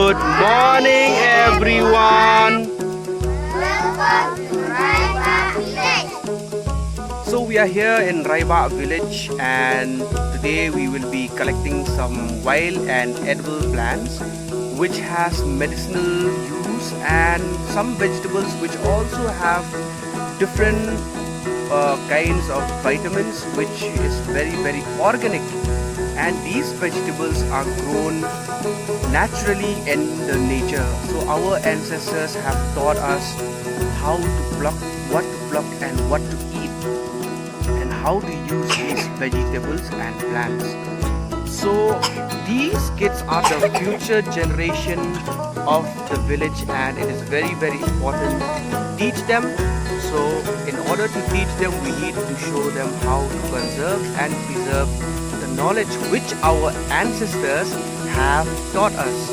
Good morning, everyone. Welcome to Raibah Village. So we are here in Raibah Village, and today we will be collecting some wild and edible plants which has medicinal use, and some vegetables which also have different kinds of vitamins, which is very organic. And these vegetables are grown naturally in the nature. So our ancestors have taught us how to pluck, what to pluck and what to eat, and how to use these vegetables and plants. So these kids are the future generation of the village, and it is very important to teach them. So in order to teach them, we need to show them how to conserve and preserve the knowledge which our ancestors have taught us.